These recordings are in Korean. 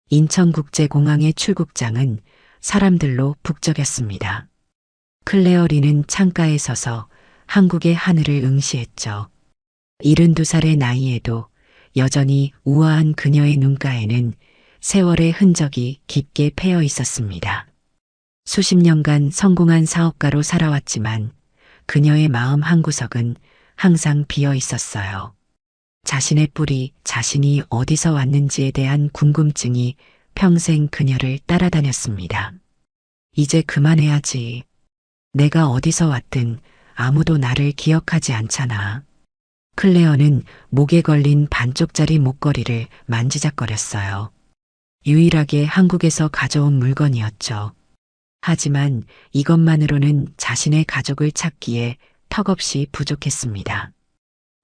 인천국제공항의 출국장은 사람들로 북적였습니다. 클레어리는 창가에 서서 한국의 하늘을 응시했죠. 72살의 나이에도 여전히 우아한 그녀의 눈가에는 세월의 흔적이 깊게 패여 있었습니다. 수십 년간 성공한 사업가로 살아왔지만 그녀의 마음 한구석은 항상 비어 있었어요. 자신의 뿌리, 자신이 어디서 왔는지에 대한 궁금증이 평생 그녀를 따라다녔습니다. 이제 그만해야지. 내가 어디서 왔든 아무도 나를 기억하지 않잖아. 클레어는 목에 걸린 반쪽짜리 목걸이를 만지작거렸어요. 유일하게 한국에서 가져온 물건이었죠. 하지만 이것만으로는 자신의 가족을 찾기에 턱없이 부족했습니다.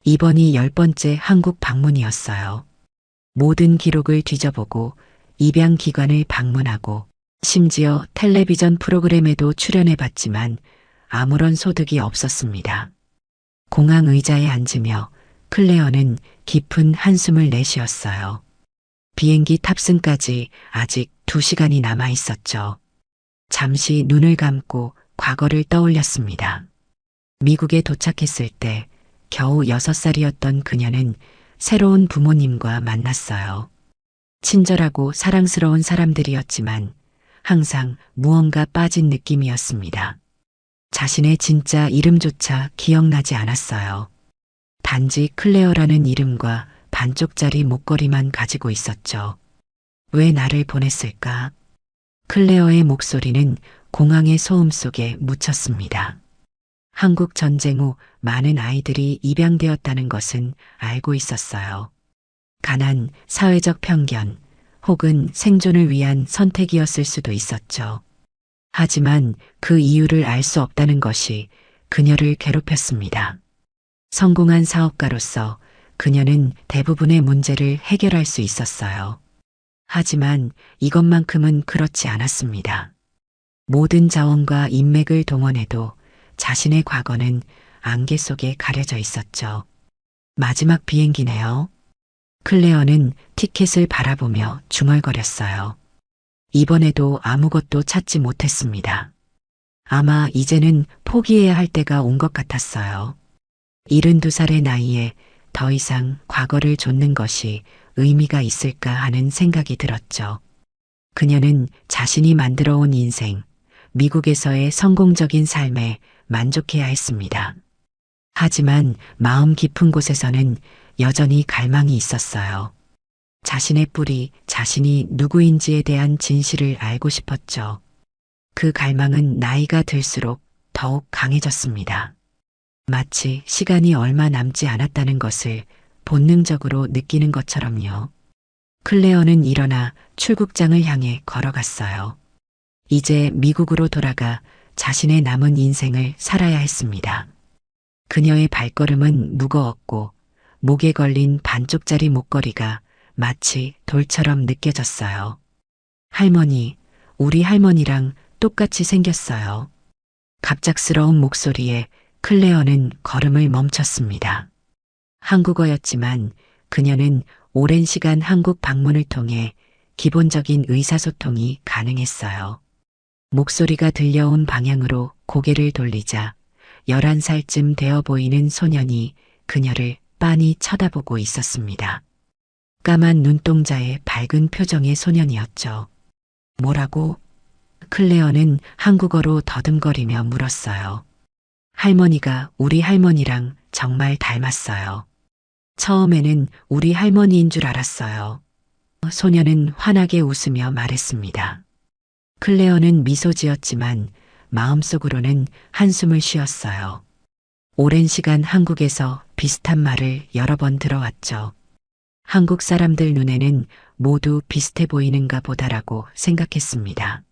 이번이 10번째 한국 방문이었어요. 모든 기록을 뒤져보고 입양기관을 방문하고 심지어 텔레비전 프로그램에도 출연해봤지만 아무런 소득이 없었습니다. 공항 의자에 앉으며 클레어는 깊은 한숨을 내쉬었어요. 비행기 탑승까지 아직 2시간이 남아 있었죠. 잠시 눈을 감고 과거를 떠올렸습니다. 미국에 도착했을 때 겨우 6살이었던 그녀는 새로운 부모님과 만났어요. 친절하고 사랑스러운 사람들이었지만 항상 무언가 빠진 느낌이었습니다. 자신의 진짜 이름조차 기억나지 않았어요. 단지 클레어라는 이름과 반쪽짜리 목걸이만 가지고 있었죠. 왜 나를 보냈을까? 클레어의 목소리는 공항의 소음 속에 묻혔습니다. 한국 전쟁 후 많은 아이들이 입양되었다는 것은 알고 있었어요. 가난, 사회적 편견, 혹은 생존을 위한 선택이었을 수도 있었죠. 하지만 그 이유를 알 수 없다는 것이 그녀를 괴롭혔습니다. 성공한 사업가로서 그녀는 대부분의 문제를 해결할 수 있었어요. 하지만 이것만큼은 그렇지 않았습니다. 모든 자원과 인맥을 동원해도 자신의 과거는 안개 속에 가려져 있었죠. 마지막 비행기네요. 클레어는 티켓을 바라보며 중얼거렸어요. 이번에도 아무것도 찾지 못했습니다. 아마 이제는 포기해야 할 때가 온 것 같았어요. 72살의 나이에 더 이상 과거를 좇는 것이 의미가 있을까 하는 생각이 들었죠. 그녀는 자신이 만들어 온 인생, 미국에서의 성공적인 삶에 만족해야 했습니다. 하지만 마음 깊은 곳에서는 여전히 갈망이 있었어요. 자신의 뿌리, 자신이 누구인지에 대한 진실을 알고 싶었죠. 그 갈망은 나이가 들수록 더욱 강해졌습니다. 마치 시간이 얼마 남지 않았다는 것을 본능적으로 느끼는 것처럼요. 클레어는 일어나 출국장을 향해 걸어갔어요. 이제 미국으로 돌아가 자신의 남은 인생을 살아야 했습니다. 그녀의 발걸음은 무거웠고 목에 걸린 반쪽짜리 목걸이가 마치 돌처럼 느껴졌어요. 할머니, 우리 할머니랑 똑같이 생겼어요. 갑작스러운 목소리에 클레어는 걸음을 멈췄습니다. 한국어였지만 그녀는 오랜 시간 한국 방문을 통해 기본적인 의사소통이 가능했어요. 목소리가 들려온 방향으로 고개를 돌리자 11살쯤 되어 보이는 소년이 그녀를 빤히 쳐다보고 있었습니다. 까만 눈동자에 밝은 표정의 소년이었죠. 뭐라고? 클레어는 한국어로 더듬거리며 물었어요. 할머니가 우리 할머니랑 정말 닮았어요. 처음에는 우리 할머니인 줄 알았어요. 소년은 환하게 웃으며 말했습니다. 클레어는 미소 지었지만 마음속으로는 한숨을 쉬었어요. 오랜 시간 한국에서 비슷한 말을 여러 번 들어왔죠. 한국 사람들 눈에는 모두 비슷해 보이는가 보다라고 생각했습니다.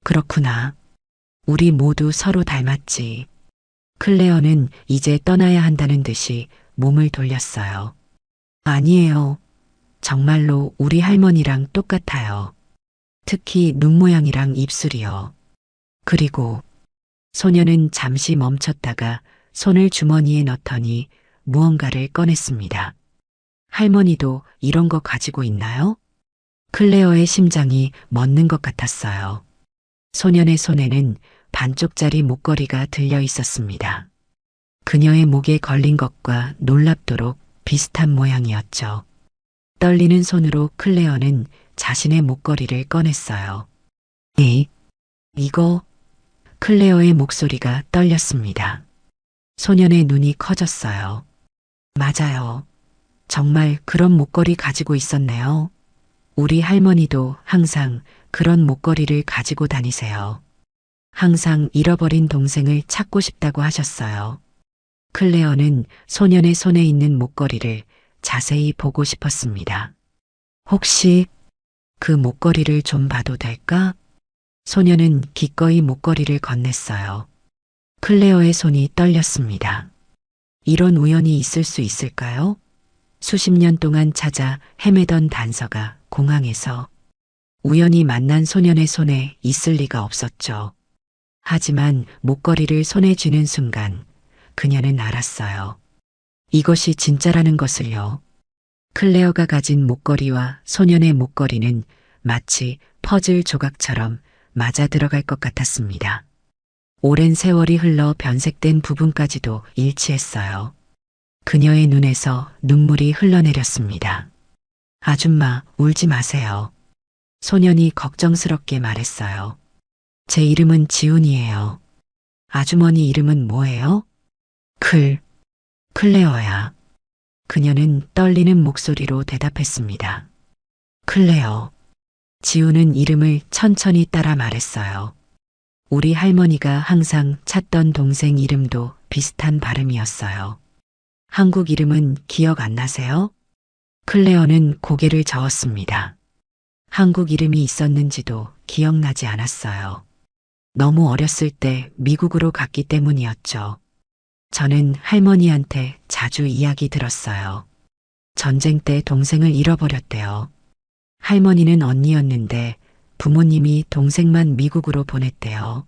그렇구나. 우리 모두 서로 닮았지. 클레어는 이제 떠나야 한다는 듯이 몸을 돌렸어요. 아니에요. 정말로 우리 할머니랑 똑같아요. 특히 눈 모양이랑 입술이요. 그리고 소녀는 잠시 멈췄다가 손을 주머니에 넣더니 무언가를 꺼냈습니다. 할머니도 이런 거 가지고 있나요? 클레어의 심장이 멎는 것 같았어요. 소년의 손에는 반쪽짜리 목걸이가 들려 있었습니다. 그녀의 목에 걸린 것과 놀랍도록 비슷한 모양이었죠. 떨리는 손으로 클레어는 자신의 목걸이를 꺼냈어요. 이거? 클레어의 목소리가 떨렸습니다. 소년의 눈이 커졌어요. 맞아요. 정말 그런 목걸이 가지고 있었네요. 우리 할머니도 항상 그런 목걸이를 가지고 다니세요. 항상 잃어버린 동생을 찾고 싶다고 하셨어요. 클레어는 소년의 손에 있는 목걸이를 자세히 보고 싶었습니다. 혹시 그 목걸이를 좀 봐도 될까? 소년은 기꺼이 목걸이를 건넸어요. 클레어의 손이 떨렸습니다. 이런 우연이 있을 수 있을까요? 수십 년 동안 찾아 헤매던 단서가 공항에서 우연히 만난 소년의 손에 있을 리가 없었죠. 하지만 목걸이를 손에 쥐는 순간 그녀는 알았어요. 이것이 진짜라는 것을요. 클레어가 가진 목걸이와 소년의 목걸이는 마치 퍼즐 조각처럼 맞아 들어갈 것 같았습니다. 오랜 세월이 흘러 변색된 부분까지도 일치했어요. 그녀의 눈에서 눈물이 흘러내렸습니다. 아줌마, 울지 마세요. 소년이 걱정스럽게 말했어요. 제 이름은 지훈이에요. 아주머니 이름은 뭐예요? 클레어야. 그녀는 떨리는 목소리로 대답했습니다. 클레어. 지훈은 이름을 천천히 따라 말했어요. 우리 할머니가 항상 찾던 동생 이름도 비슷한 발음이었어요. 한국 이름은 기억 안 나세요? 클레어는 고개를 저었습니다. 한국 이름이 있었는지도 기억나지 않았어요. 너무 어렸을 때 미국으로 갔기 때문이었죠. 저는 할머니한테 자주 이야기 들었어요. 전쟁 때 동생을 잃어버렸대요. 할머니는 언니였는데 부모님이 동생만 미국으로 보냈대요.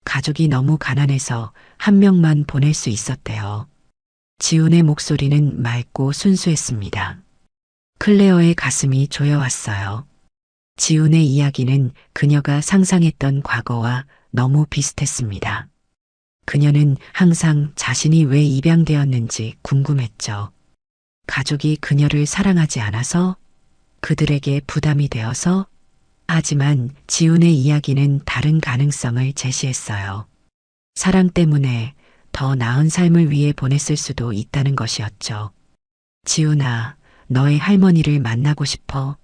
가족이 너무 가난해서 한 명만 보낼 수 있었대요. 지훈의 목소리는 맑고 순수했습니다. 클레어의 가슴이 조여왔어요. 지훈의 이야기는 그녀가 상상했던 과거와 너무 비슷했습니다. 그녀는 항상 자신이 왜 입양되었는지 궁금했죠. 가족이 그녀를 사랑하지 않아서? 그들에게 부담이 되어서? 하지만 지훈의 이야기는 다른 가능성을 제시했어요. 사랑 때문에 더 나은 삶을 위해 보냈을 수도 있다는 것이었죠. 지훈아, 너의 할머니를 만나고 싶어?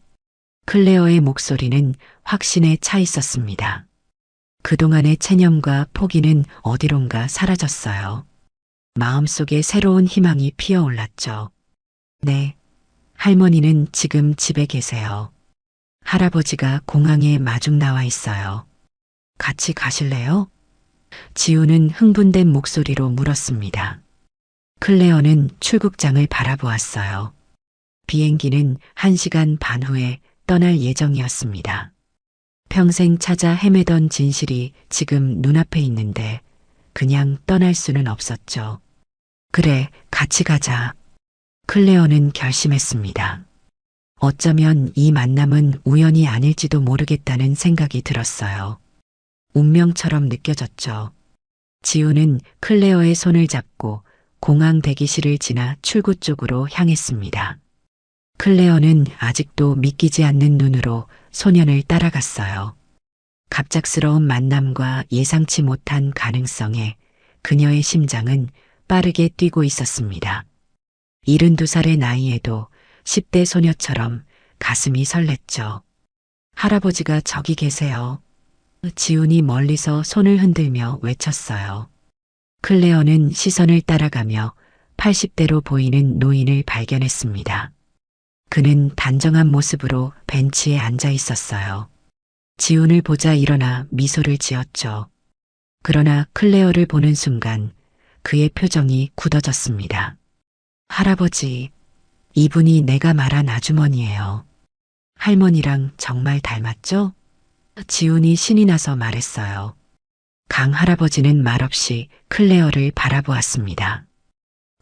클레어의 목소리는 확신에 차 있었습니다. 그동안의 체념과 포기는 어디론가 사라졌어요. 마음속에 새로운 희망이 피어올랐죠. 네, 할머니는 지금 집에 계세요. 할아버지가 공항에 마중 나와 있어요. 같이 가실래요? 지우는 흥분된 목소리로 물었습니다. 클레어는 출국장을 바라보았어요. 비행기는 1시간 반 후에 떠날 예정이었습니다. 평생 찾아 헤매던 진실이 지금 눈앞에 있는데 그냥 떠날 수는 없었죠. 그래, 같이 가자. 클레어는 결심했습니다. 어쩌면 이 만남은 우연이 아닐지도 모르겠다는 생각이 들었어요. 운명처럼 느껴졌죠. 지우는 클레어의 손을 잡고 공항 대기실을 지나 출구 쪽으로 향했습니다. 클레어는 아직도 믿기지 않는 눈으로 소년을 따라갔어요. 갑작스러운 만남과 예상치 못한 가능성에 그녀의 심장은 빠르게 뛰고 있었습니다. 72살의 나이에도 10대 소녀처럼 가슴이 설렜죠. 할아버지가 저기 계세요. 지훈이 멀리서 손을 흔들며 외쳤어요. 클레어는 시선을 따라가며 80대로 보이는 노인을 발견했습니다. 그는 단정한 모습으로 벤치에 앉아 있었어요. 지훈을 보자 일어나 미소를 지었죠. 그러나 클레어를 보는 순간 그의 표정이 굳어졌습니다. 할아버지, 이분이 내가 말한 아주머니예요. 할머니랑 정말 닮았죠? 지훈이 신이 나서 말했어요. 강 할아버지는 말없이 클레어를 바라보았습니다.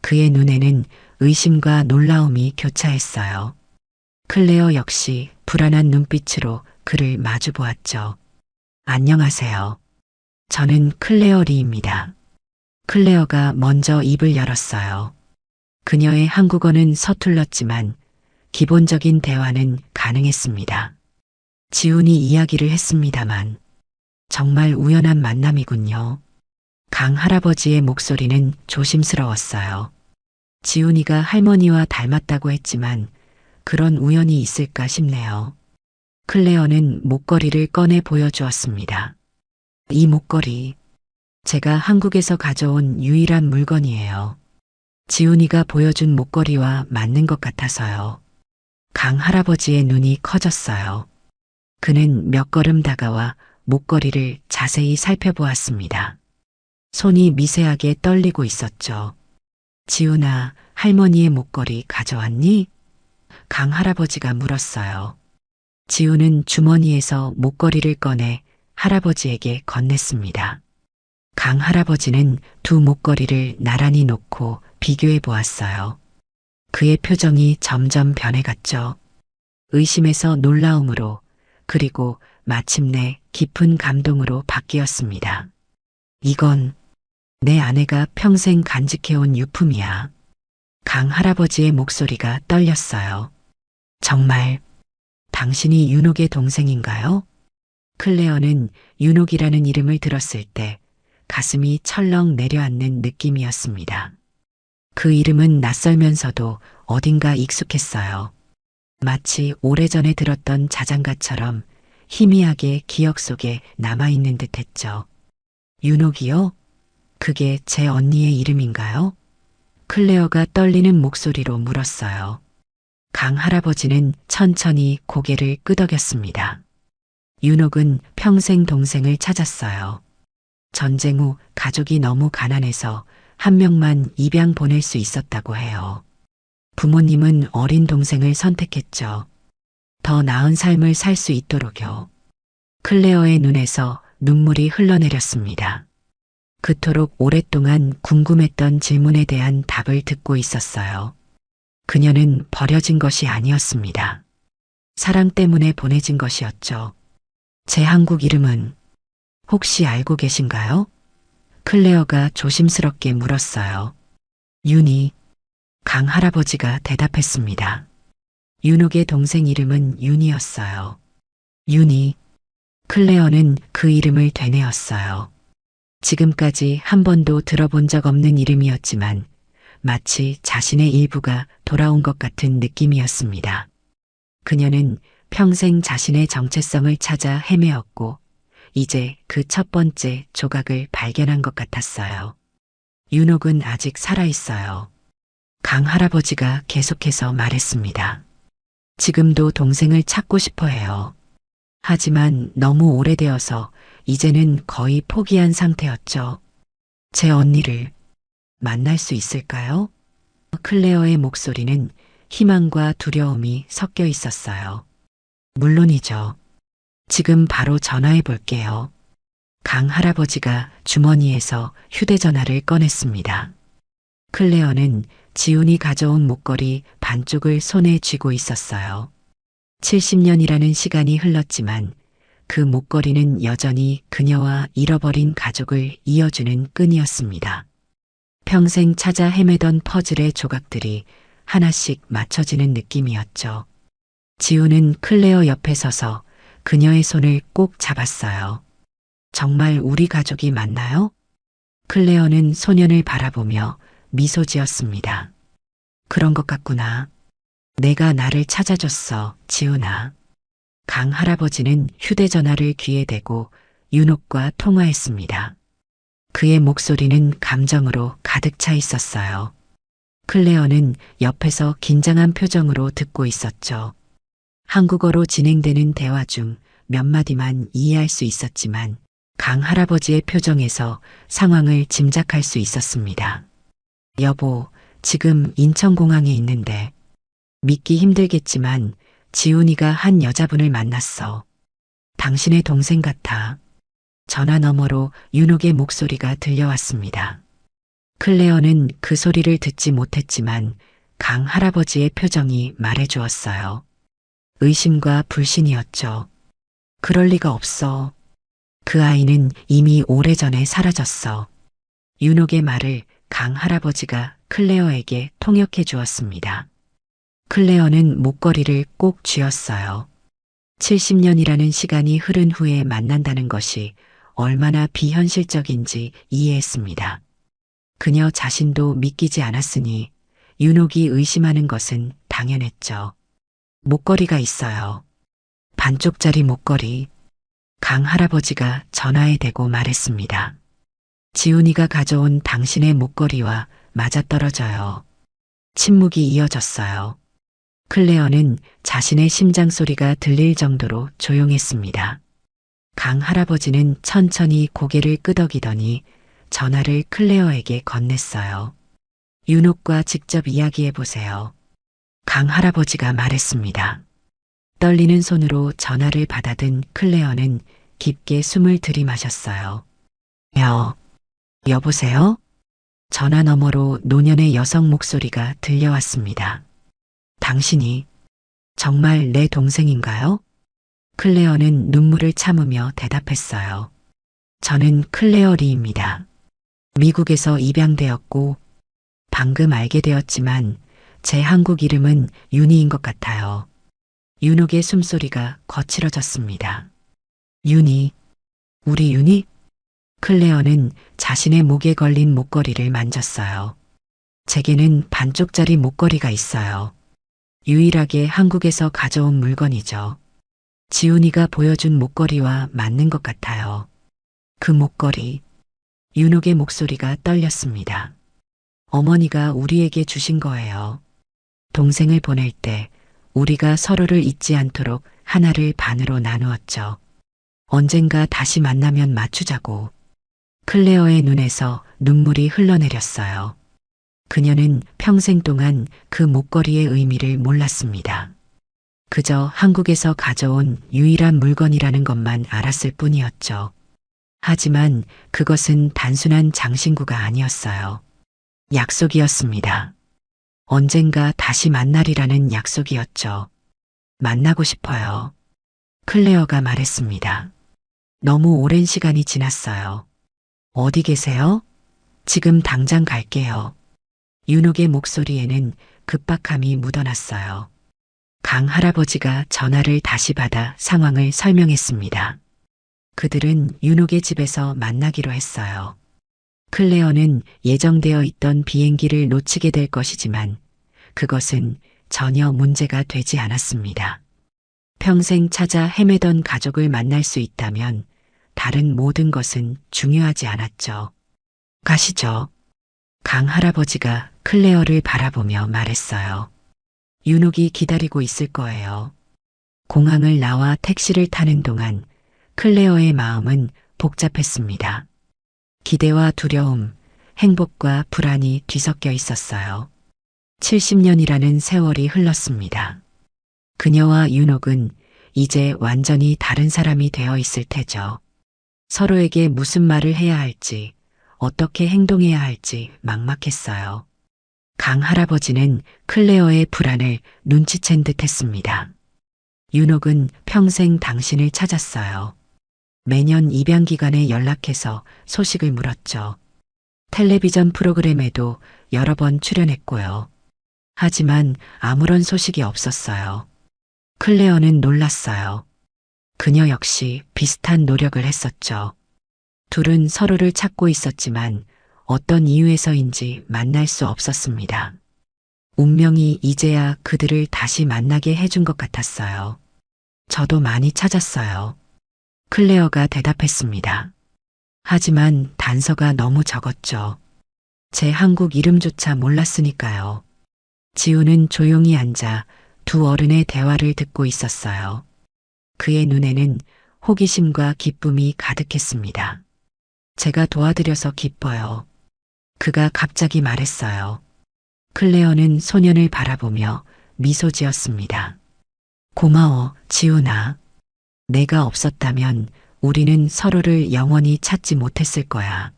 그의 눈에는 의심과 놀라움이 교차했어요. 클레어 역시 불안한 눈빛으로 그를 마주 보았죠. 안녕하세요. 저는 클레어 리입니다. 클레어가 먼저 입을 열었어요. 그녀의 한국어는 서툴렀지만 기본적인 대화는 가능했습니다. 지훈이 이야기를 했습니다만 정말 우연한 만남이군요. 강 할아버지의 목소리는 조심스러웠어요. 지훈이가 할머니와 닮았다고 했지만 그런 우연이 있을까 싶네요. 클레어는 목걸이를 꺼내 보여주었습니다. 이 목걸이, 제가 한국에서 가져온 유일한 물건이에요. 지훈이가 보여준 목걸이와 맞는 것 같아서요. 강 할아버지의 눈이 커졌어요. 그는 몇 걸음 다가와 목걸이를 자세히 살펴보았습니다. 손이 미세하게 떨리고 있었죠. 지훈아, 할머니의 목걸이 가져왔니? 강 할아버지가 물었어요. 지훈은 주머니에서 목걸이를 꺼내 할아버지에게 건넸습니다. 강 할아버지는 두 목걸이를 나란히 놓고 비교해 보았어요. 그의 표정이 점점 변해갔죠. 의심에서 놀라움으로, 그리고 마침내 깊은 감동으로 바뀌었습니다. 이건 내 아내가 평생 간직해온 유품이야. 강 할아버지의 목소리가 떨렸어요. 정말 당신이 윤옥의 동생인가요? 클레어는 윤옥이라는 이름을 들었을 때 가슴이 철렁 내려앉는 느낌이었습니다. 그 이름은 낯설면서도 어딘가 익숙했어요. 마치 오래전에 들었던 자장가처럼 희미하게 기억 속에 남아있는 듯했죠. 윤옥이요? 그게 제 언니의 이름인가요? 클레어가 떨리는 목소리로 물었어요. 강 할아버지는 천천히 고개를 끄덕였습니다. 윤옥은 평생 동생을 찾았어요. 전쟁 후 가족이 너무 가난해서 한 명만 입양 보낼 수 있었다고 해요. 부모님은 어린 동생을 선택했죠. 더 나은 삶을 살 수 있도록요. 클레어의 눈에서 눈물이 흘러내렸습니다. 그토록 오랫동안 궁금했던 질문에 대한 답을 듣고 있었어요. 그녀는 버려진 것이 아니었습니다. 사랑 때문에 보내진 것이었죠. 제 한국 이름은 혹시 알고 계신가요? 클레어가 조심스럽게 물었어요. 윤희, 강 할아버지가 대답했습니다. 윤옥의 동생 이름은 윤희였어요. 윤희, 클레어는 그 이름을 되뇌었어요. 지금까지 한 번도 들어본 적 없는 이름이었지만 마치 자신의 일부가 돌아온 것 같은 느낌이었습니다. 그녀는 평생 자신의 정체성을 찾아 헤매었고 이제 그 첫 번째 조각을 발견한 것 같았어요. 윤옥은 아직 살아있어요. 강 할아버지가 계속해서 말했습니다. 지금도 동생을 찾고 싶어 해요. 하지만 너무 오래되어서 이제는 거의 포기한 상태였죠. 제 언니를 만날 수 있을까요? 클레어의 목소리는 희망과 두려움이 섞여 있었어요. 물론이죠. 지금 바로 전화해 볼게요. 강 할아버지가 주머니에서 휴대전화를 꺼냈습니다. 클레어는 지훈이 가져온 목걸이 반쪽을 손에 쥐고 있었어요. 70년이라는 시간이 흘렀지만 그 목걸이는 여전히 그녀와 잃어버린 가족을 이어주는 끈이었습니다. 평생 찾아 헤매던 퍼즐의 조각들이 하나씩 맞춰지는 느낌이었죠. 지훈은 클레어 옆에 서서 그녀의 손을 꼭 잡았어요. 정말 우리 가족이 맞나요? 클레어는 소년을 바라보며 미소 지었습니다. 그런 것 같구나. 내가 나를 찾아줬어, 지훈아. 강 할아버지는 휴대전화를 귀에 대고 윤옥과 통화했습니다. 그의 목소리는 감정으로 가득 차 있었어요. 클레어는 옆에서 긴장한 표정으로 듣고 있었죠. 한국어로 진행되는 대화 중 몇 마디만 이해할 수 있었지만 강 할아버지의 표정에서 상황을 짐작할 수 있었습니다. 여보, 지금 인천공항에 있는데 믿기 힘들겠지만 지훈이가 한 여자분을 만났어. 당신의 동생 같아. 전화 너머로 윤옥의 목소리가 들려왔습니다. 클레어는 그 소리를 듣지 못했지만 강 할아버지의 표정이 말해주었어요. 의심과 불신이었죠. 그럴 리가 없어. 그 아이는 이미 오래전에 사라졌어. 윤옥의 말을 강 할아버지가 클레어에게 통역해 주었습니다. 클레어는 목걸이를 꼭 쥐었어요. 70년이라는 시간이 흐른 후에 만난다는 것이 얼마나 비현실적인지 이해했습니다. 그녀 자신도 믿기지 않았으니 윤옥이 의심하는 것은 당연했죠. 목걸이가 있어요. 반쪽짜리 목걸이. 강 할아버지가 전화에 대고 말했습니다. 지훈이가 가져온 당신의 목걸이와 맞아떨어져요. 침묵이 이어졌어요. 클레어는 자신의 심장 소리가 들릴 정도로 조용했습니다. 강 할아버지는 천천히 고개를 끄덕이더니 전화를 클레어에게 건넸어요. 윤옥과 직접 이야기해 보세요. 강 할아버지가 말했습니다. 떨리는 손으로 전화를 받아든 클레어는 깊게 숨을 들이마셨어요. 여보세요? 전화 너머로 노년의 여성 목소리가 들려왔습니다. 당신이 정말 내 동생인가요? 클레어는 눈물을 참으며 대답했어요. 저는 클레어 리입니다. 미국에서 입양되었고 방금 알게 되었지만 제 한국 이름은 윤희인 것 같아요. 윤옥의 숨소리가 거칠어졌습니다. 윤희, 우리 윤희? 클레어는 자신의 목에 걸린 목걸이를 만졌어요. 제게는 반쪽짜리 목걸이가 있어요. 유일하게 한국에서 가져온 물건이죠. 지훈이가 보여준 목걸이와 맞는 것 같아요. 그 목걸이. 윤옥의 목소리가 떨렸습니다. 어머니가 우리에게 주신 거예요. 동생을 보낼 때 우리가 서로를 잊지 않도록 하나를 반으로 나누었죠. 언젠가 다시 만나면 맞추자고. 클레어의 눈에서 눈물이 흘러내렸어요. 그녀는 평생 동안 그 목걸이의 의미를 몰랐습니다. 그저 한국에서 가져온 유일한 물건이라는 것만 알았을 뿐이었죠. 하지만 그것은 단순한 장신구가 아니었어요. 약속이었습니다. 언젠가 다시 만나리라는 약속이었죠. 만나고 싶어요. 클레어가 말했습니다. 너무 오랜 시간이 지났어요. 어디 계세요? 지금 당장 갈게요. 윤옥의 목소리에는 급박함이 묻어났어요. 강 할아버지가 전화를 다시 받아 상황을 설명했습니다. 그들은 윤옥의 집에서 만나기로 했어요. 클레어는 예정되어 있던 비행기를 놓치게 될 것이지만 그것은 전혀 문제가 되지 않았습니다. 평생 찾아 헤매던 가족을 만날 수 있다면 다른 모든 것은 중요하지 않았죠. 가시죠. 강 할아버지가 클레어를 바라보며 말했어요. 윤옥이 기다리고 있을 거예요. 공항을 나와 택시를 타는 동안 클레어의 마음은 복잡했습니다. 기대와 두려움, 행복과 불안이 뒤섞여 있었어요. 70년이라는 세월이 흘렀습니다. 그녀와 윤옥은 이제 완전히 다른 사람이 되어 있을 테죠. 서로에게 무슨 말을 해야 할지, 어떻게 행동해야 할지 막막했어요. 강 할아버지는 클레어의 불안을 눈치챈 듯 했습니다. 윤옥은 평생 당신을 찾았어요. 매년 입양 기간에 연락해서 소식을 물었죠. 텔레비전 프로그램에도 여러 번 출연했고요. 하지만 아무런 소식이 없었어요. 클레어는 놀랐어요. 그녀 역시 비슷한 노력을 했었죠. 둘은 서로를 찾고 있었지만 어떤 이유에서인지 만날 수 없었습니다. 운명이 이제야 그들을 다시 만나게 해준 것 같았어요. 저도 많이 찾았어요. 클레어가 대답했습니다. 하지만 단서가 너무 적었죠. 제 한국 이름조차 몰랐으니까요. 지우는 조용히 앉아 두 어른의 대화를 듣고 있었어요. 그의 눈에는 호기심과 기쁨이 가득했습니다. 제가 도와드려서 기뻐요. 그가 갑자기 말했어요. 클레어는 소년을 바라보며 미소 지었습니다. 고마워, 지훈아. 내가 없었다면 우리는 서로를 영원히 찾지 못했을 거야.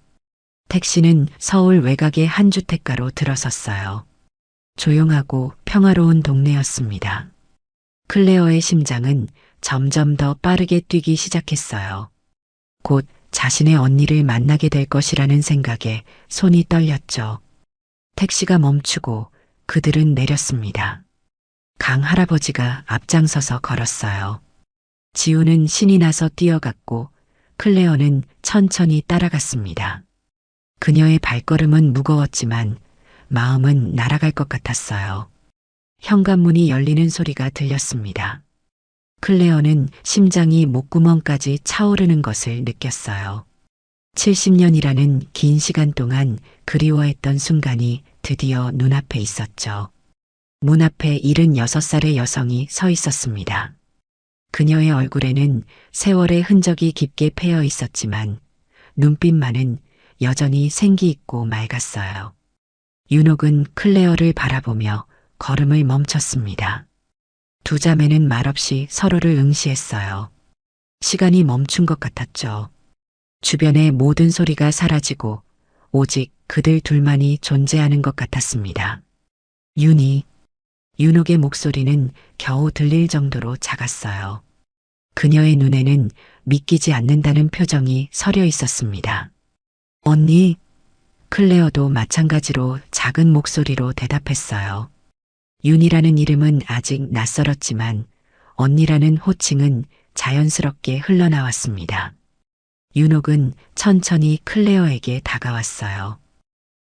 택시는 서울 외곽의 한 주택가로 들어섰어요. 조용하고 평화로운 동네였습니다. 클레어의 심장은 점점 더 빠르게 뛰기 시작했어요. 곧 자신의 언니를 만나게 될 것이라는 생각에 손이 떨렸죠. 택시가 멈추고 그들은 내렸습니다. 강 할아버지가 앞장서서 걸었어요. 지우는 신이 나서 뛰어갔고 클레어는 천천히 따라갔습니다. 그녀의 발걸음은 무거웠지만 마음은 날아갈 것 같았어요. 현관문이 열리는 소리가 들렸습니다. 클레어는 심장이 목구멍까지 차오르는 것을 느꼈어요. 70년이라는 긴 시간 동안 그리워했던 순간이 드디어 눈앞에 있었죠. 문 앞에 76살의 여성이 서 있었습니다. 그녀의 얼굴에는 세월의 흔적이 깊게 패여 있었지만 눈빛만은 여전히 생기 있고 맑았어요. 윤옥은 클레어를 바라보며 걸음을 멈췄습니다. 두 자매는 말없이 서로를 응시했어요. 시간이 멈춘 것 같았죠. 주변의 모든 소리가 사라지고 오직 그들 둘만이 존재하는 것 같았습니다. 윤희, 윤옥의 목소리는 겨우 들릴 정도로 작았어요. 그녀의 눈에는 믿기지 않는다는 표정이 서려 있었습니다. 언니, 클레어도 마찬가지로 작은 목소리로 대답했어요. 윤이라는 이름은 아직 낯설었지만 언니라는 호칭은 자연스럽게 흘러나왔습니다. 윤옥은 천천히 클레어에게 다가왔어요.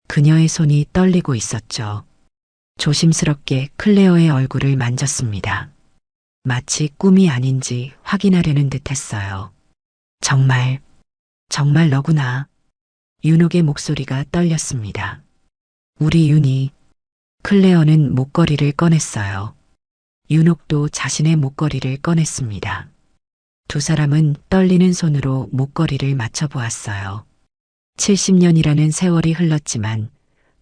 그녀의 손이 떨리고 있었죠. 조심스럽게 클레어의 얼굴을 만졌습니다. 마치 꿈이 아닌지 확인하려는 듯 했어요. 정말 너구나. 윤옥의 목소리가 떨렸습니다. 우리 윤희. 클레어는 목걸이를 꺼냈어요. 윤옥도 자신의 목걸이를 꺼냈습니다. 두 사람은 떨리는 손으로 목걸이를 맞춰보았어요. 70년이라는 세월이 흘렀지만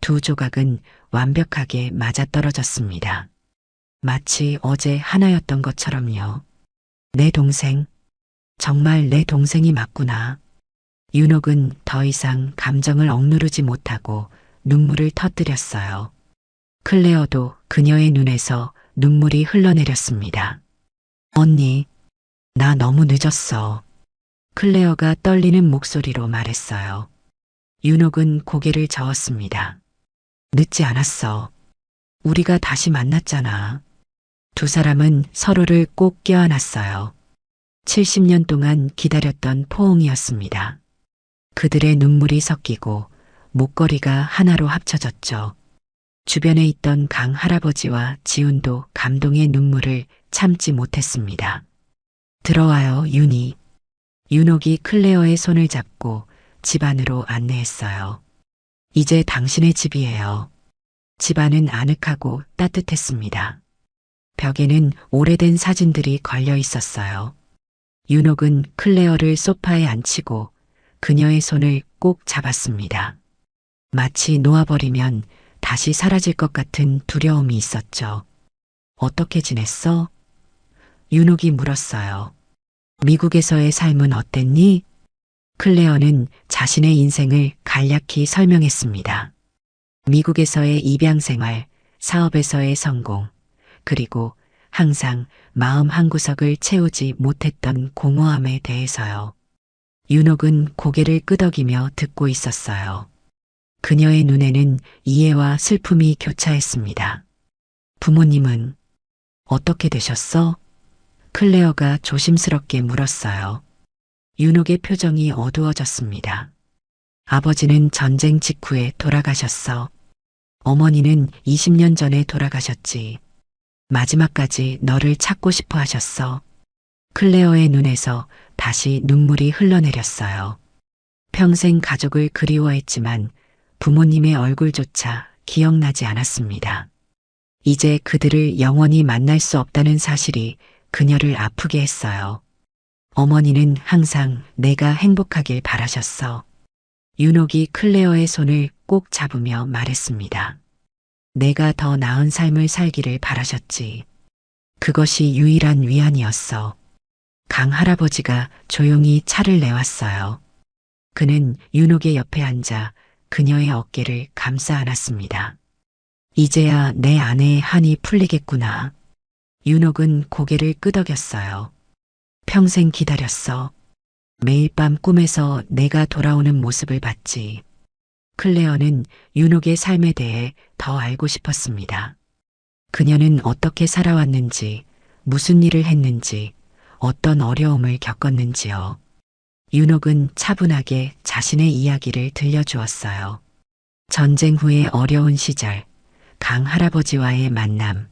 두 조각은 완벽하게 맞아떨어졌습니다. 마치 어제 하나였던 것처럼요. 내 동생, 정말 내 동생이 맞구나. 윤옥은 더 이상 감정을 억누르지 못하고 눈물을 터뜨렸어요. 클레어도 그녀의 눈에서 눈물이 흘러내렸습니다. 언니, 나 너무 늦었어. 클레어가 떨리는 목소리로 말했어요. 윤옥은 고개를 저었습니다. 늦지 않았어. 우리가 다시 만났잖아. 두 사람은 서로를 꼭 껴안았어요. 70년 동안 기다렸던 포옹이었습니다. 그들의 눈물이 섞이고 목걸이가 하나로 합쳐졌죠. 주변에 있던 강 할아버지와 지훈도 감동의 눈물을 참지 못했습니다. 들어와요, 윤희. 윤옥이 클레어의 손을 잡고 집 안으로 안내했어요. 이제 당신의 집이에요. 집 안은 아늑하고 따뜻했습니다. 벽에는 오래된 사진들이 걸려 있었어요. 윤옥은 클레어를 소파에 앉히고 그녀의 손을 꼭 잡았습니다. 마치 놓아버리면 다시 사라질 것 같은 두려움이 있었죠. 어떻게 지냈어? 윤옥이 물었어요. 미국에서의 삶은 어땠니? 클레어는 자신의 인생을 간략히 설명했습니다. 미국에서의 입양 생활, 사업에서의 성공, 그리고 항상 마음 한구석을 채우지 못했던 공허함에 대해서요. 윤옥은 고개를 끄덕이며 듣고 있었어요. 그녀의 눈에는 이해와 슬픔이 교차했습니다. 부모님은 어떻게 되셨어? 클레어가 조심스럽게 물었어요. 윤옥의 표정이 어두워졌습니다. 아버지는 전쟁 직후에 돌아가셨어. 어머니는 20년 전에 돌아가셨지. 마지막까지 너를 찾고 싶어 하셨어. 클레어의 눈에서 다시 눈물이 흘러내렸어요. 평생 가족을 그리워했지만 부모님의 얼굴조차 기억나지 않았습니다. 이제 그들을 영원히 만날 수 없다는 사실이 그녀를 아프게 했어요. 어머니는 항상 내가 행복하길 바라셨어. 윤옥이 클레어의 손을 꼭 잡으며 말했습니다. 내가 더 나은 삶을 살기를 바라셨지. 그것이 유일한 위안이었어. 강 할아버지가 조용히 차를 내왔어요. 그는 윤옥의 옆에 앉아 그녀의 어깨를 감싸 안았습니다. 이제야 내 아내의 한이 풀리겠구나. 윤옥은 고개를 끄덕였어요. 평생 기다렸어. 매일 밤 꿈에서 내가 돌아오는 모습을 봤지. 클레어는 윤옥의 삶에 대해 더 알고 싶었습니다. 그녀는 어떻게 살아왔는지, 무슨 일을 했는지, 어떤 어려움을 겪었는지요. 윤옥은 차분하게 자신의 이야기를 들려주었어요. 전쟁 후의 어려운 시절, 강 할아버지와의 만남,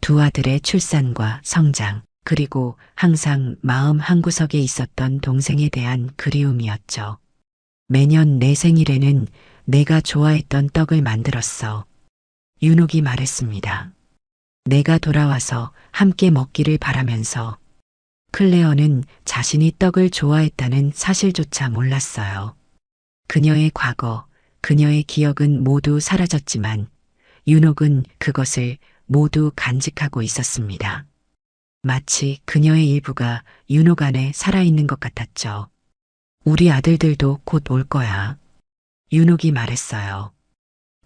두 아들의 출산과 성장, 그리고 항상 마음 한구석에 있었던 동생에 대한 그리움이었죠. 매년 내 생일에는 내가 좋아했던 떡을 만들었어. 윤옥이 말했습니다. 내가 돌아와서 함께 먹기를 바라면서. 클레어는 자신이 떡을 좋아했다는 사실조차 몰랐어요. 그녀의 과거, 그녀의 기억은 모두 사라졌지만 윤옥은 그것을 모두 간직하고 있었습니다. 마치 그녀의 일부가 윤옥 안에 살아있는 것 같았죠. 우리 아들들도 곧 올 거야. 윤옥이 말했어요.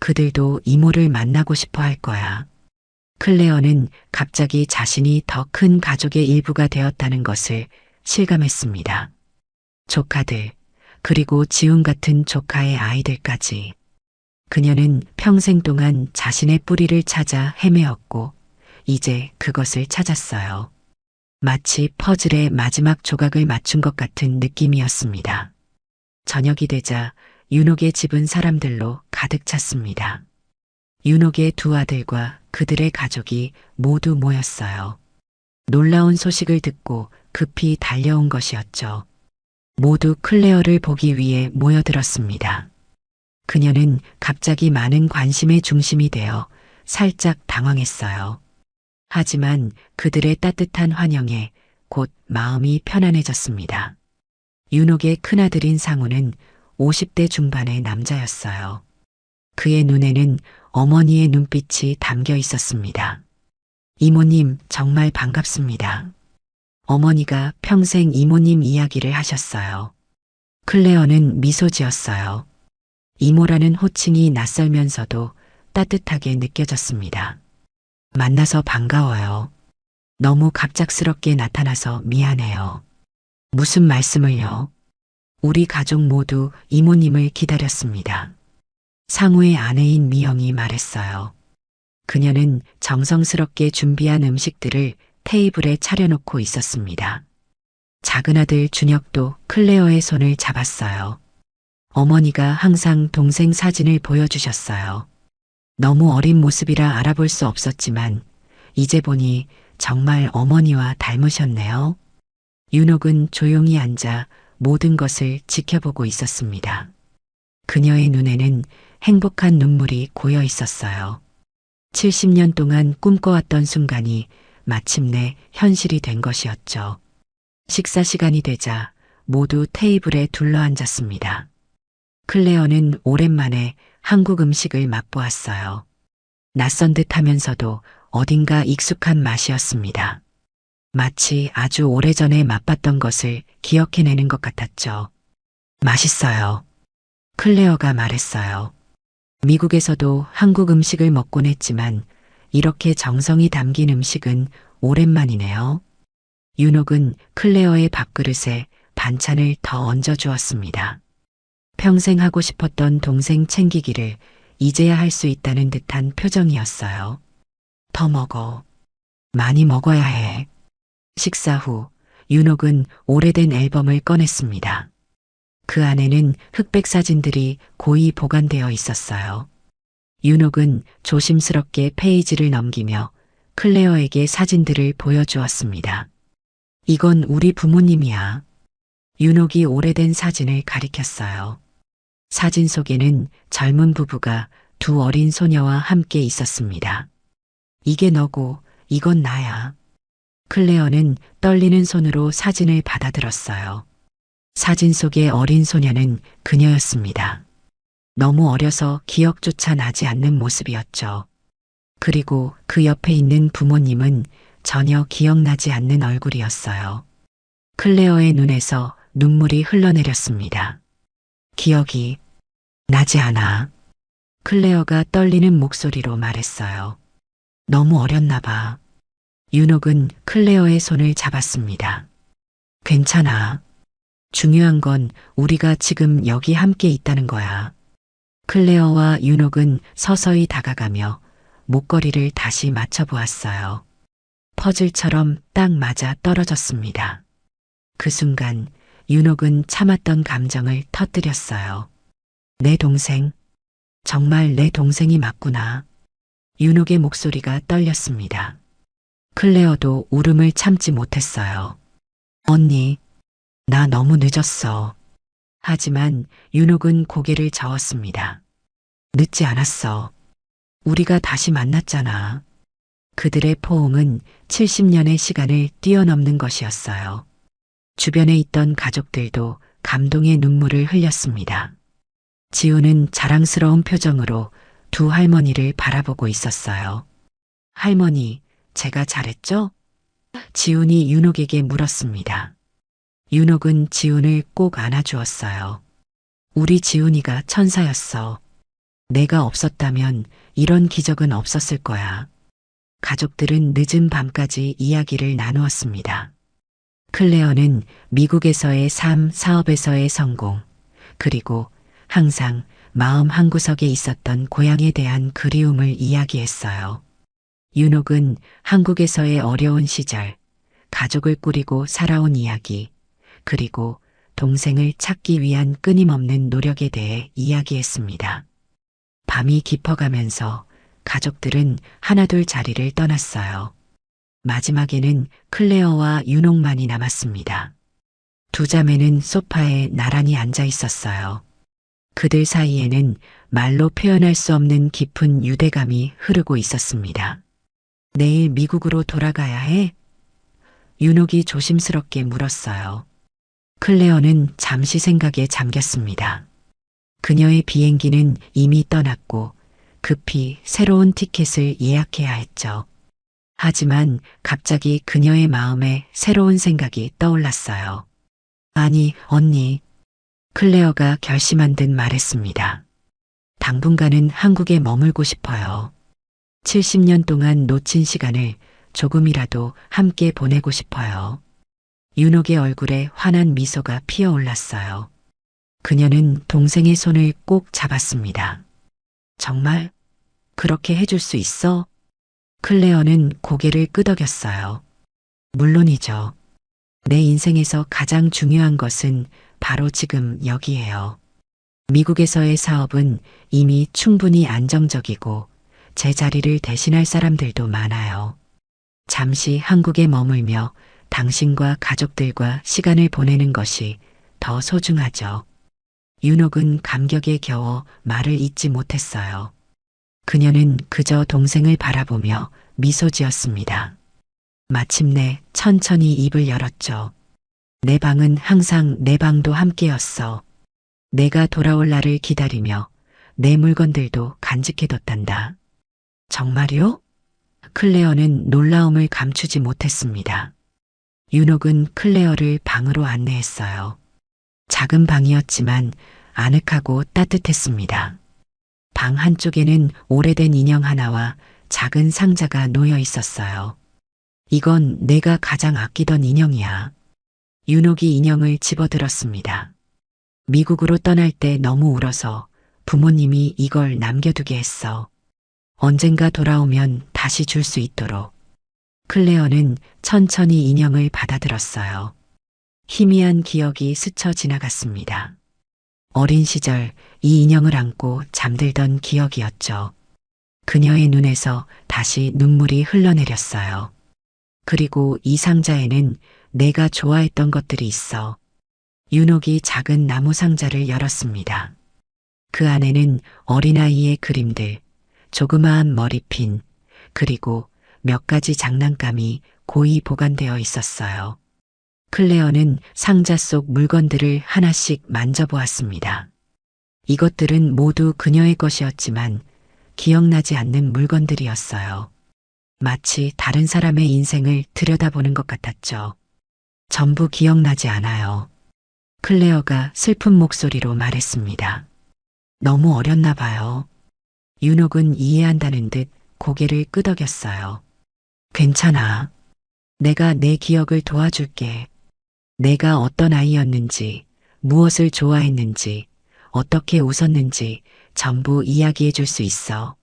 그들도 이모를 만나고 싶어 할 거야. 클레어는 갑자기 자신이 더 큰 가족의 일부가 되었다는 것을 실감했습니다. 조카들, 그리고 지훈 같은 조카의 아이들까지. 그녀는 평생 동안 자신의 뿌리를 찾아 헤매었고, 이제 그것을 찾았어요. 마치 퍼즐의 마지막 조각을 맞춘 것 같은 느낌이었습니다. 저녁이 되자 윤옥의 집은 사람들로 가득 찼습니다. 윤옥의 두 아들과 그들의 가족이 모두 모였어요. 놀라운 소식을 듣고 급히 달려온 것이었죠. 모두 클레어를 보기 위해 모여들었습니다. 그녀는 갑자기 많은 관심의 중심이 되어 살짝 당황했어요. 하지만 그들의 따뜻한 환영에 곧 마음이 편안해졌습니다. 윤옥의 큰아들인 상우는 50대 중반의 남자였어요. 그의 눈에는 어머니의 눈빛이 담겨 있었습니다. 이모님, 정말 반갑습니다. 어머니가 평생 이모님 이야기를 하셨어요. 클레어는 미소 지었어요. 이모라는 호칭이 낯설면서도 따뜻하게 느껴졌습니다. 만나서 반가워요. 너무 갑작스럽게 나타나서 미안해요. 무슨 말씀을요? 우리 가족 모두 이모님을 기다렸습니다. 상우의 아내인 미영이 말했어요. 그녀는 정성스럽게 준비한 음식들을 테이블에 차려놓고 있었습니다. 작은 아들 준혁도 클레어의 손을 잡았어요. 어머니가 항상 동생 사진을 보여주셨어요. 너무 어린 모습이라 알아볼 수 없었지만 이제 보니 정말 어머니와 닮으셨네요. 윤옥은 조용히 앉아 모든 것을 지켜보고 있었습니다. 그녀의 눈에는 행복한 눈물이 고여 있었어요. 70년 동안 꿈꿔왔던 순간이 마침내 현실이 된 것이었죠. 식사 시간이 되자 모두 테이블에 둘러앉았습니다. 클레어는 오랜만에 한국 음식을 맛보았어요. 낯선 듯 하면서도 어딘가 익숙한 맛이었습니다. 마치 아주 오래전에 맛봤던 것을 기억해내는 것 같았죠. 맛있어요. 클레어가 말했어요. 미국에서도 한국 음식을 먹곤 했지만 이렇게 정성이 담긴 음식은 오랜만이네요. 윤옥은 클레어의 밥그릇에 반찬을 더 얹어주었습니다. 평생 하고 싶었던 동생 챙기기를 이제야 할 수 있다는 듯한 표정이었어요. 더 먹어. 많이 먹어야 해. 식사 후 윤옥은 오래된 앨범을 꺼냈습니다. 그 안에는 흑백 사진들이 고이 보관되어 있었어요. 윤옥은 조심스럽게 페이지를 넘기며 클레어에게 사진들을 보여주었습니다. 이건 우리 부모님이야. 윤옥이 오래된 사진을 가리켰어요. 사진 속에는 젊은 부부가 두 어린 소녀와 함께 있었습니다. 이게 너고 이건 나야. 클레어는 떨리는 손으로 사진을 받아들었어요. 사진 속의 어린 소녀는 그녀였습니다. 너무 어려서 기억조차 나지 않는 모습이었죠. 그리고 그 옆에 있는 부모님은 전혀 기억나지 않는 얼굴이었어요. 클레어의 눈에서 눈물이 흘러내렸습니다. 기억이 나지 않아. 클레어가 떨리는 목소리로 말했어요. 너무 어렸나 봐. 윤옥은 클레어의 손을 잡았습니다. 괜찮아. 중요한 건 우리가 지금 여기 함께 있다는 거야. 클레어와 윤옥은 서서히 다가가며 목걸이를 다시 맞춰보았어요. 퍼즐처럼 딱 맞아 떨어졌습니다. 그 순간 윤옥은 참았던 감정을 터뜨렸어요. 내 동생, 정말 내 동생이 맞구나. 윤옥의 목소리가 떨렸습니다. 클레어도 울음을 참지 못했어요. 언니, 나 너무 늦었어. 하지만 윤옥은 고개를 저었습니다. 늦지 않았어. 우리가 다시 만났잖아. 그들의 포옹은 70년의 시간을 뛰어넘는 것이었어요. 주변에 있던 가족들도 감동의 눈물을 흘렸습니다. 지우는 자랑스러운 표정으로 두 할머니를 바라보고 있었어요. 할머니, 제가 잘했죠? 지훈이 윤옥에게 물었습니다. 윤옥은 지훈을 꼭 안아주었어요. 우리 지훈이가 천사였어. 내가 없었다면 이런 기적은 없었을 거야. 가족들은 늦은 밤까지 이야기를 나누었습니다. 클레어는 미국에서의 삶, 사업에서의 성공, 그리고 항상 마음 한구석에 있었던 고향에 대한 그리움을 이야기했어요. 윤옥은 한국에서의 어려운 시절, 가족을 꾸리고 살아온 이야기, 그리고 동생을 찾기 위한 끊임없는 노력에 대해 이야기했습니다. 밤이 깊어가면서 가족들은 하나둘 자리를 떠났어요. 마지막에는 클레어와 윤옥만이 남았습니다. 두 자매는 소파에 나란히 앉아 있었어요. 그들 사이에는 말로 표현할 수 없는 깊은 유대감이 흐르고 있었습니다. 내일 미국으로 돌아가야 해? 윤옥이 조심스럽게 물었어요. 클레어는 잠시 생각에 잠겼습니다. 그녀의 비행기는 이미 떠났고 급히 새로운 티켓을 예약해야 했죠. 하지만 갑자기 그녀의 마음에 새로운 생각이 떠올랐어요. 아니, 언니. 클레어가 결심한 듯 말했습니다. 당분간은 한국에 머물고 싶어요. 70년 동안 놓친 시간을 조금이라도 함께 보내고 싶어요. 윤옥의 얼굴에 환한 미소가 피어올랐어요. 그녀는 동생의 손을 꼭 잡았습니다. 정말? 그렇게 해줄 수 있어? 클레어는 고개를 끄덕였어요. 물론이죠. 내 인생에서 가장 중요한 것은 바로 지금 여기예요. 미국에서의 사업은 이미 충분히 안정적이고 제 자리를 대신할 사람들도 많아요. 잠시 한국에 머물며 당신과 가족들과 시간을 보내는 것이 더 소중하죠. 윤옥은 감격에 겨워 말을 잇지 못했어요. 그녀는 그저 동생을 바라보며 미소 지었습니다. 마침내 천천히 입을 열었죠. 내 방은 항상 내 방도 함께였어. 내가 돌아올 날을 기다리며 내 물건들도 간직해뒀단다. 정말요? 클레어는 놀라움을 감추지 못했습니다. 윤옥은 클레어를 방으로 안내했어요. 작은 방이었지만 아늑하고 따뜻했습니다. 방 한쪽에는 오래된 인형 하나와 작은 상자가 놓여 있었어요. 이건 내가 가장 아끼던 인형이야. 윤옥이 인형을 집어들었습니다. 미국으로 떠날 때 너무 울어서 부모님이 이걸 남겨두게 했어. 언젠가 돌아오면 다시 줄 수 있도록. 클레어는 천천히 인형을 받아들었어요. 희미한 기억이 스쳐 지나갔습니다. 어린 시절 이 인형을 안고 잠들던 기억이었죠. 그녀의 눈에서 다시 눈물이 흘러내렸어요. 그리고 이 상자에는 내가 좋아했던 것들이 있어. 윤옥이 작은 나무 상자를 열었습니다. 그 안에는 어린아이의 그림들, 조그마한 머리핀, 그리고 몇 가지 장난감이 고이 보관되어 있었어요. 클레어는 상자 속 물건들을 하나씩 만져보았습니다. 이것들은 모두 그녀의 것이었지만 기억나지 않는 물건들이었어요. 마치 다른 사람의 인생을 들여다보는 것 같았죠. 전부 기억나지 않아요. 클레어가 슬픈 목소리로 말했습니다. 너무 어렸나 봐요. 윤옥은 이해한다는 듯 고개를 끄덕였어요. 괜찮아. 내가 내 기억을 도와줄게. 내가 어떤 아이였는지, 무엇을 좋아했는지, 어떻게 웃었는지 전부 이야기해 줄 수 있어.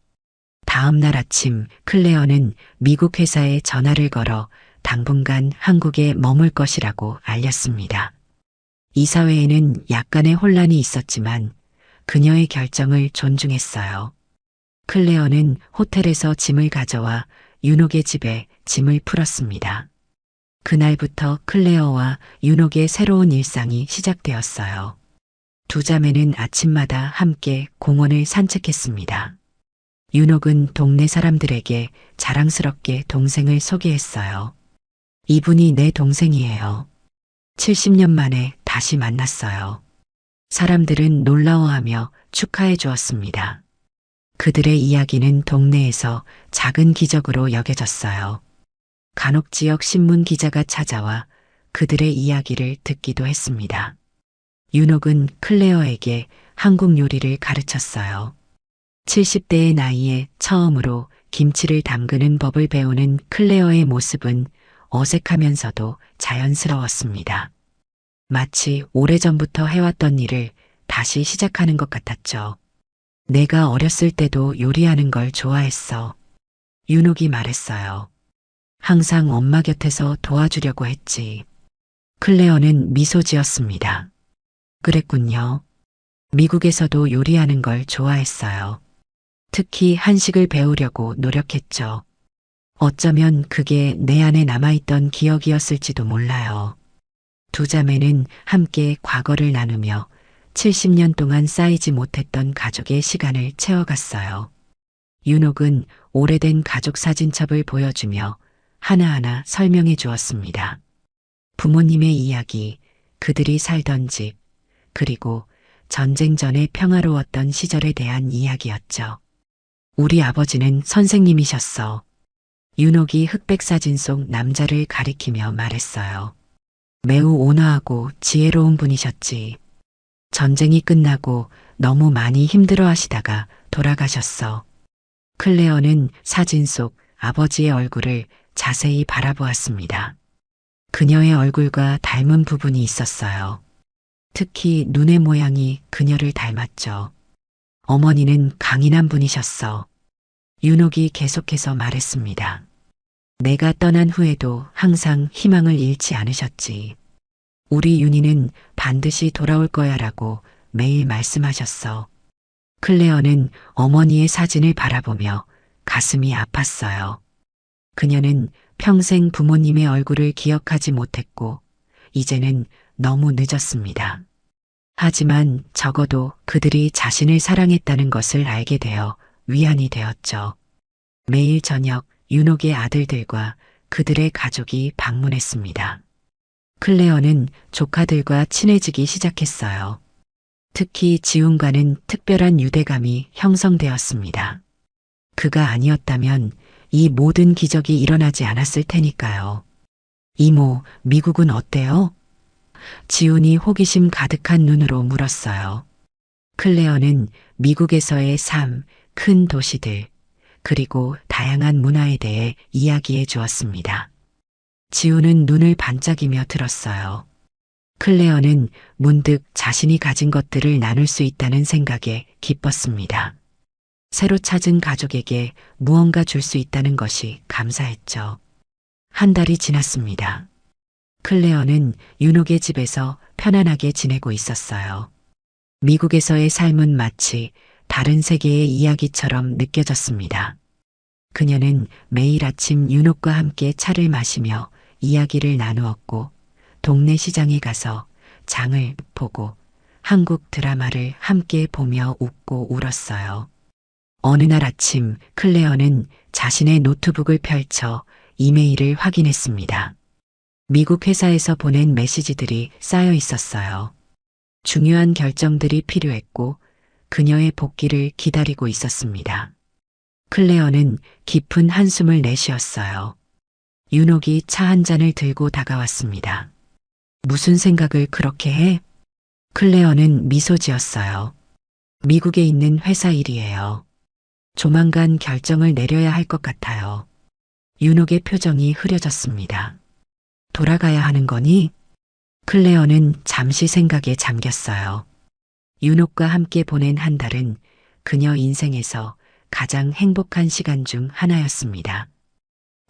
다음 날 아침 클레어는 미국 회사에 전화를 걸어 당분간 한국에 머물 것이라고 알렸습니다. 이사회에는 약간의 혼란이 있었지만 그녀의 결정을 존중했어요. 클레어는 호텔에서 짐을 가져와 윤옥의 집에 짐을 풀었습니다. 그날부터 클레어와 윤옥의 새로운 일상이 시작되었어요. 두 자매는 아침마다 함께 공원을 산책했습니다. 윤옥은 동네 사람들에게 자랑스럽게 동생을 소개했어요. 이분이 내 동생이에요. 70년 만에 다시 만났어요. 사람들은 놀라워하며 축하해 주었습니다. 그들의 이야기는 동네에서 작은 기적으로 여겨졌어요. 간혹 지역 신문 기자가 찾아와 그들의 이야기를 듣기도 했습니다. 윤옥은 클레어에게 한국 요리를 가르쳤어요. 70대의 나이에 처음으로 김치를 담그는 법을 배우는 클레어의 모습은 어색하면서도 자연스러웠습니다. 마치 오래전부터 해왔던 일을 다시 시작하는 것 같았죠. 내가 어렸을 때도 요리하는 걸 좋아했어. 윤옥이 말했어요. 항상 엄마 곁에서 도와주려고 했지. 클레어는 미소 지었습니다. 그랬군요. 미국에서도 요리하는 걸 좋아했어요. 특히 한식을 배우려고 노력했죠. 어쩌면 그게 내 안에 남아있던 기억이었을지도 몰라요. 두 자매는 함께 과거를 나누며 70년 동안 쌓이지 못했던 가족의 시간을 채워갔어요. 윤옥은 오래된 가족 사진첩을 보여주며 하나하나 설명해 주었습니다. 부모님의 이야기, 그들이 살던 집, 그리고 전쟁 전에 평화로웠던 시절에 대한 이야기였죠. 우리 아버지는 선생님이셨어. 윤옥이 흑백 사진 속 남자를 가리키며 말했어요. 매우 온화하고 지혜로운 분이셨지. 전쟁이 끝나고 너무 많이 힘들어 하시다가 돌아가셨어. 클레어는 사진 속 아버지의 얼굴을 자세히 바라보았습니다. 그녀의 얼굴과 닮은 부분이 있었어요. 특히 눈의 모양이 그녀를 닮았죠. 어머니는 강인한 분이셨어. 윤옥이 계속해서 말했습니다. 내가 떠난 후에도 항상 희망을 잃지 않으셨지. 우리 윤희는 반드시 돌아올 거야라고 매일 말씀하셨어. 클레어는 어머니의 사진을 바라보며 가슴이 아팠어요. 그녀는 평생 부모님의 얼굴을 기억하지 못했고 이제는 너무 늦었습니다. 하지만 적어도 그들이 자신을 사랑했다는 것을 알게 되어 위안이 되었죠. 매일 저녁 윤옥의 아들들과 그들의 가족이 방문했습니다. 클레어는 조카들과 친해지기 시작했어요. 특히 지훈과는 특별한 유대감이 형성되었습니다. 그가 아니었다면 이 모든 기적이 일어나지 않았을 테니까요. 이모, 미국은 어때요? 지훈이 호기심 가득한 눈으로 물었어요. 클레어는 미국에서의 삶, 큰 도시들, 그리고 다양한 문화에 대해 이야기해 주었습니다. 지훈은 눈을 반짝이며 들었어요. 클레어는 문득 자신이 가진 것들을 나눌 수 있다는 생각에 기뻤습니다. 새로 찾은 가족에게 무언가 줄 수 있다는 것이 감사했죠. 한 달이 지났습니다. 클레어는 윤옥의 집에서 편안하게 지내고 있었어요. 미국에서의 삶은 마치 다른 세계의 이야기처럼 느껴졌습니다. 그녀는 매일 아침 윤옥과 함께 차를 마시며 이야기를 나누었고 동네 시장에 가서 장을 보고 한국 드라마를 함께 보며 웃고 울었어요. 어느 날 아침 클레어는 자신의 노트북을 펼쳐 이메일을 확인했습니다. 미국 회사에서 보낸 메시지들이 쌓여 있었어요. 중요한 결정들이 필요했고 그녀의 복귀를 기다리고 있었습니다. 클레어는 깊은 한숨을 내쉬었어요. 윤옥이 차 한 잔을 들고 다가왔습니다. 무슨 생각을 그렇게 해? 클레어는 미소 지었어요. 미국에 있는 회사 일이에요. 조만간 결정을 내려야 할 것 같아요. 윤옥의 표정이 흐려졌습니다. 돌아가야 하는 거니? 클레어는 잠시 생각에 잠겼어요. 윤옥과 함께 보낸 한 달은 그녀 인생에서 가장 행복한 시간 중 하나였습니다.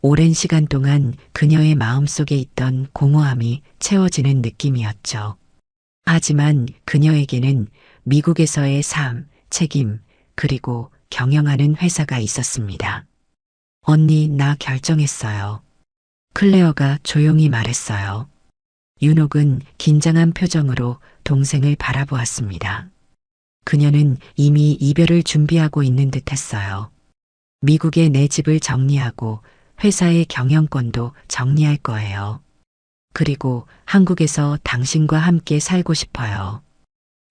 오랜 시간 동안 그녀의 마음속에 있던 공허함이 채워지는 느낌이었죠. 하지만 그녀에게는 미국에서의 삶, 책임, 그리고 경영하는 회사가 있었습니다. 언니, 나 결정했어요. 클레어가 조용히 말했어요. 윤옥은 긴장한 표정으로 동생을 바라보았습니다. 그녀는 이미 이별을 준비하고 있는 듯 했어요. 미국에 내 집을 정리하고 회사의 경영권도 정리할 거예요. 그리고 한국에서 당신과 함께 살고 싶어요.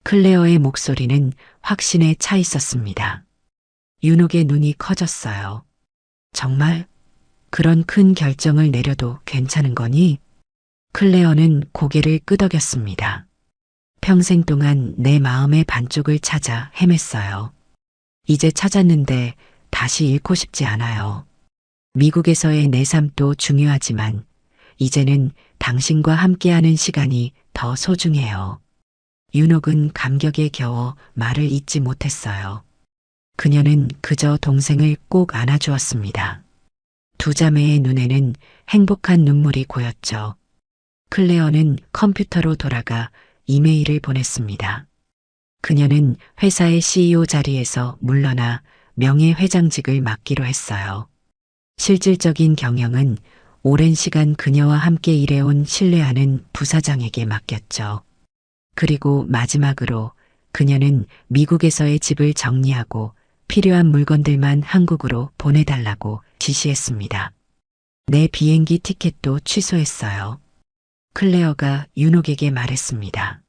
클레어의 목소리는 확신에 차 있었습니다. 윤옥의 눈이 커졌어요. 정말? 그런 큰 결정을 내려도 괜찮은 거니? 클레어는 고개를 끄덕였습니다. 평생 동안 내 마음의 반쪽을 찾아 헤맸어요. 이제 찾았는데 다시 잃고 싶지 않아요. 미국에서의 내 삶도 중요하지만 이제는 당신과 함께하는 시간이 더 소중해요. 윤옥은 감격에 겨워 말을 잇지 못했어요. 그녀는 그저 동생을 꼭 안아주었습니다. 두 자매의 눈에는 행복한 눈물이 고였죠. 클레어는 컴퓨터로 돌아가 이메일을 보냈습니다. 그녀는 회사의 CEO 자리에서 물러나 명예회장직을 맡기로 했어요. 실질적인 경영은 오랜 시간 그녀와 함께 일해온 신뢰하는 부사장에게 맡겼죠. 그리고 마지막으로 그녀는 미국에서의 집을 정리하고 필요한 물건들만 한국으로 보내달라고 지시했습니다. 내 비행기 티켓도 취소했어요. 클레어가 윤옥에게 말했습니다.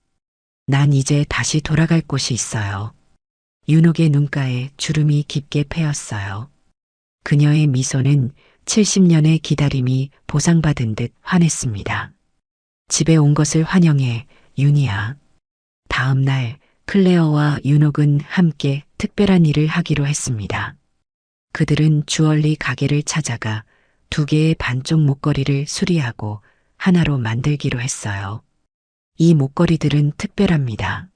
난 이제 다시 돌아갈 곳이 있어요. 윤옥의 눈가에 주름이 깊게 패였어요. 그녀의 미소는 70년의 기다림이 보상받은 듯 환했습니다. 집에 온 것을 환영해, 윤이야. 다음 날 클레어와 윤옥은 함께 특별한 일을 하기로 했습니다. 그들은 주얼리 가게를 찾아가 두 개의 반쪽 목걸이를 수리하고 하나로 만들기로 했어요. 이 목걸이들은 특별합니다.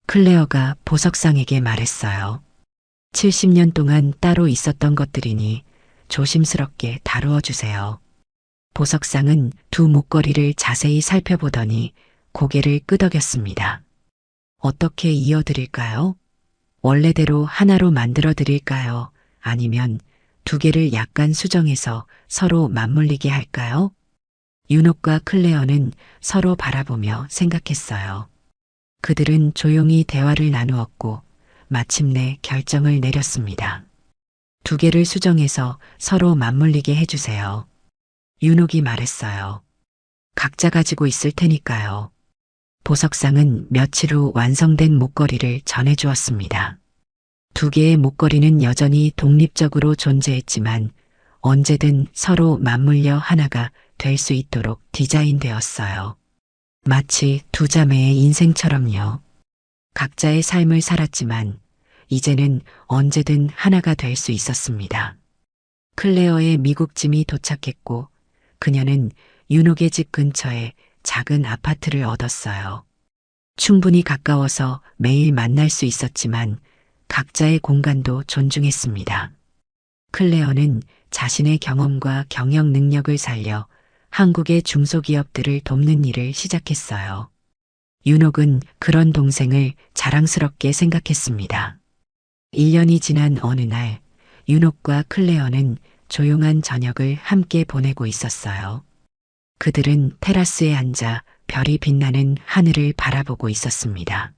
클레어가 보석상에게 말했어요. 70년 동안 따로 있었던 것들이니 조심스럽게 다루어 주세요. 보석상은 두 목걸이를 자세히 살펴보더니 고개를 끄덕였습니다. 어떻게 이어드릴까요? 원래대로 하나로 만들어 드릴까요? 아니면 두 개를 약간 수정해서 서로 맞물리게 할까요? 윤옥과 클레어는 서로 바라보며 생각했어요. 그들은 조용히 대화를 나누었고 마침내 결정을 내렸습니다. 두 개를 수정해서 서로 맞물리게 해주세요. 윤옥이 말했어요. 각자 가지고 있을 테니까요. 보석상은 며칠 후 완성된 목걸이를 전해주었습니다. 두 개의 목걸이는 여전히 독립적으로 존재했지만 언제든 서로 맞물려 하나가 될 수 있도록 디자인되었어요. 마치 두 자매의 인생처럼요. 각자의 삶을 살았지만 이제는 언제든 하나가 될 수 있었습니다. 클레어의 미국 짐이 도착했고 그녀는 윤옥의 집 근처에 작은 아파트를 얻었어요. 충분히 가까워서 매일 만날 수 있었지만 각자의 공간도 존중했습니다. 클레어는 자신의 경험과 경영 능력을 살려 한국의 중소기업들을 돕는 일을 시작했어요. 윤옥은 그런 동생을 자랑스럽게 생각했습니다. 1년이 지난 어느 날 윤옥과 클레어는 조용한 저녁을 함께 보내고 있었어요. 그들은 테라스에 앉아 별이 빛나는 하늘을 바라보고 있었습니다.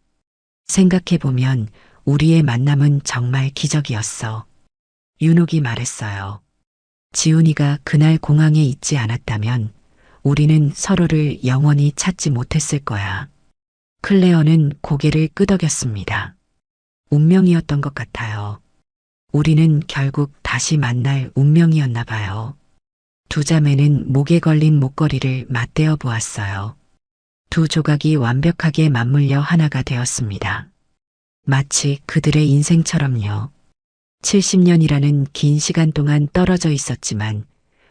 생각해보면 우리의 만남은 정말 기적이었어. 윤옥이 말했어요. 지훈이가 그날 공항에 있지 않았다면 우리는 서로를 영원히 찾지 못했을 거야. 클레어는 고개를 끄덕였습니다. 운명이었던 것 같아요. 우리는 결국 다시 만날 운명이었나 봐요. 두 자매는 목에 걸린 목걸이를 맞대어 보았어요. 두 조각이 완벽하게 맞물려 하나가 되었습니다. 마치 그들의 인생처럼요. 70년이라는 긴 시간 동안 떨어져 있었지만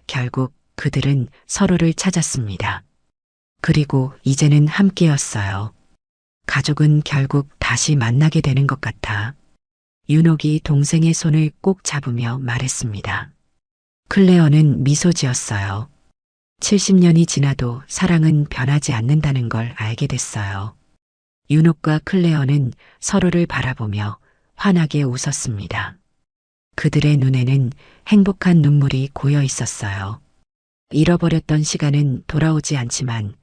결국 그들은 서로를 찾았습니다. 그리고 이제는 함께였어요. 가족은 결국 다시 만나게 되는 것 같아. 윤옥이 동생의 손을 꼭 잡으며 말했습니다. 클레어는 미소 지었어요. 70년이 지나도 사랑은 변하지 않는다는 걸 알게 됐어요. 윤옥과 클레어는 서로를 바라보며 환하게 웃었습니다. 그들의 눈에는 행복한 눈물이 고여 있었어요. 잃어버렸던 시간은 돌아오지 않지만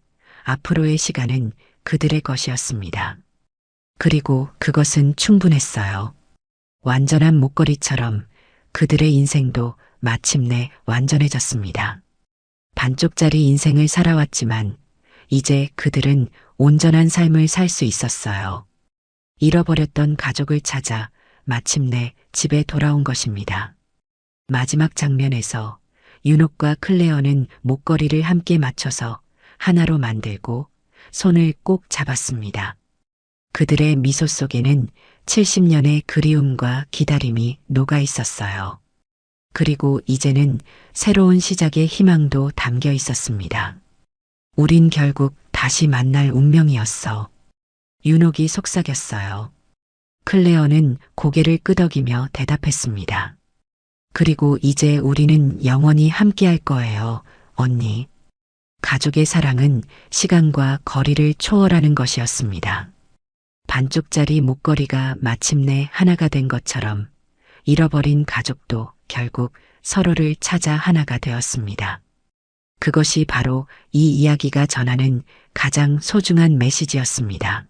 앞으로의 시간은 그들의 것이었습니다. 그리고 그것은 충분했어요. 완전한 목걸이처럼 그들의 인생도 마침내 완전해졌습니다. 반쪽짜리 인생을 살아왔지만 이제 그들은 온전한 삶을 살 수 있었어요. 잃어버렸던 가족을 찾아 마침내 집에 돌아온 것입니다. 마지막 장면에서 윤옥과 클레어는 목걸이를 함께 맞춰서 하나로 만들고 손을 꼭 잡았습니다. 그들의 미소 속에는 70년의 그리움과 기다림이 녹아 있었어요. 그리고 이제는 새로운 시작의 희망도 담겨 있었습니다. 우린 결국 다시 만날 운명이었어. 윤옥이 속삭였어요. 클레어는 고개를 끄덕이며 대답했습니다. 그리고 이제 우리는 영원히 함께할 거예요, 언니. 가족의 사랑은 시간과 거리를 초월하는 것이었습니다. 반쪽짜리 목걸이가 마침내 하나가 된 것처럼 잃어버린 가족도 결국 서로를 찾아 하나가 되었습니다. 그것이 바로 이 이야기가 전하는 가장 소중한 메시지였습니다.